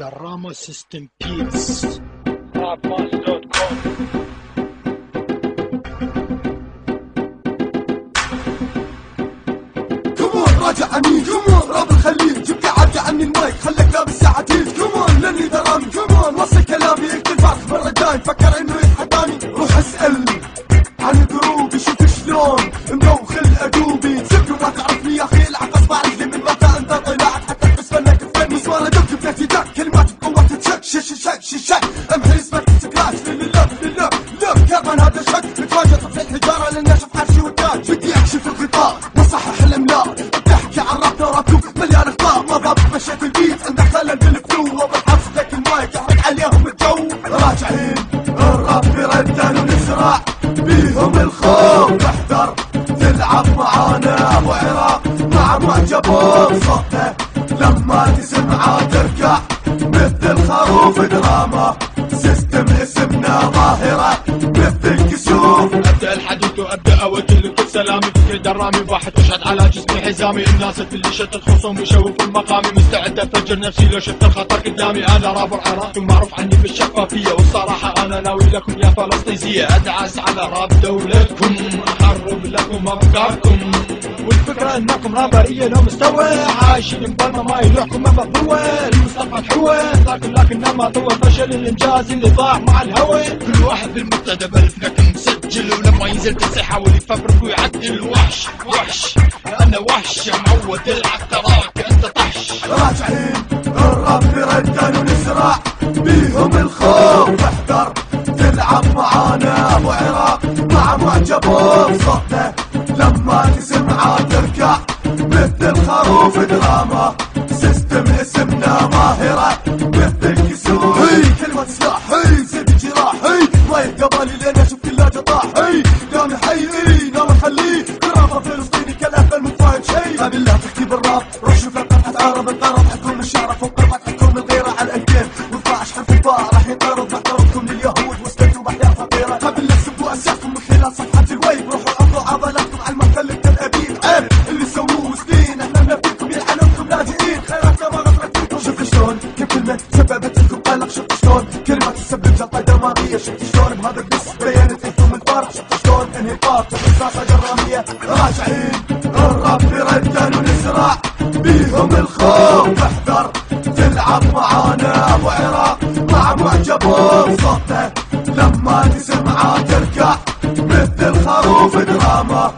Rama System Peace. Rapmas.com. كمون راجع عني كمون راب الخليج جبت عادة عني المايك خليك لابس ساعتين كمون لاني درامي كمون وصل كلامي اكتب فاخ مرة جاي فكر انه يتحداني روح اسأل عن الجروب يشوف شلون مدوخ الادوبي تسبني وما تعرفني يا اخي العب اصبع رجلي من متى انت طلعت حتى تحس فنك فن نسوان دق بذاتي دق كلمات بقوة تتشك شك امحي اسمك سكراش لله كربان هذا الشك نتواجه طفل الحجارة لان اشوف حرشي والتاج بدي اكشف الغطاء واصحح الاملاء بتحكي عن رابنا ورابكم مليان اخطاء ما ضابط مشيت البيت عندك خلل بالفلو وبالحبس لك المايك يحرق عليهم الجو راجعين الراب بردان ونزرع بيهم الخوف احذر تلعب معانا ابو عراق مع معجبهم صوته لما تسمعه تركع مثل خروف دراما سيستم اسمنا ظاهرة مثل الكسوف ابدا الحديث وابدا اوجه لكل سلامي فكري درامي واحد تشهد على جسمي حزامي الناس تفلشت الخصوم يشوفوا المقامي مستعد افجر نفسي لو شفت الخطر قدامي انا راب العراق معروف عني بالشفافيه والصراحه انا ناوي لكم يا فلسطينيه ادعس على راب دولتكم احرب لكم افكاركم والفكره انكم رابريه لو مستوى عايشين ببرمه ما يلوحكم مفضوه المستقبل حوى لكن ما طول فشل الانجاز اللي ضاع مع الهوى كل واحد بالمبتدا بالفكك مسجل ولما ينزل يحاول يفبرك ويعدل وحش انا وحش معود العب تراك انت طحش راجعين الراب بردان ونزرع بيهم الخوف احذر تلعب معانا ابو عراق مع معجبهم صوته لما تسمعه تركع مثل خروف دراما سيستم اسمنا ظاهرة مثل الكسوف هي كلمة سلاح هي سيد الجراح هي ما يتقبلي لين اشوف كلها جطاح هي دامي حي ناوي اخليه الراب فلسطيني كالافل مو فاهم شي بالله تحكي بالراب روح شوف لقطة عرب الطرب حتكون الشعر فوق الربط حتكون الغيرة على الأنكير و12 حرف الباء راح ينطرد محترمكم لليهود واستنتوا بحياة خطيرة قبل لا تسبوا اساسكم من خلال صفحة الويب روحوا عرضوا عضلاتكم على المحتل الابيب عيب اللي سووه سنين احنا بنفيكم يلعنوكم لاجئين خيراتنا ما غفرت فيكم شفت شلون كيف كلمة سببت لكم قلق شفت شلون كلمة تسبب جلطة دماغية شفت شلون بهذا الدس بينت لكم الفرق شفت شلون انهيار شفت راسة جرامية راجعين الراب بردان ونزرع بيهم الخوف احذر تلعب معانا ابو عراق مع معجبهم صوته لما تسمعه تركع مثل خروف دراما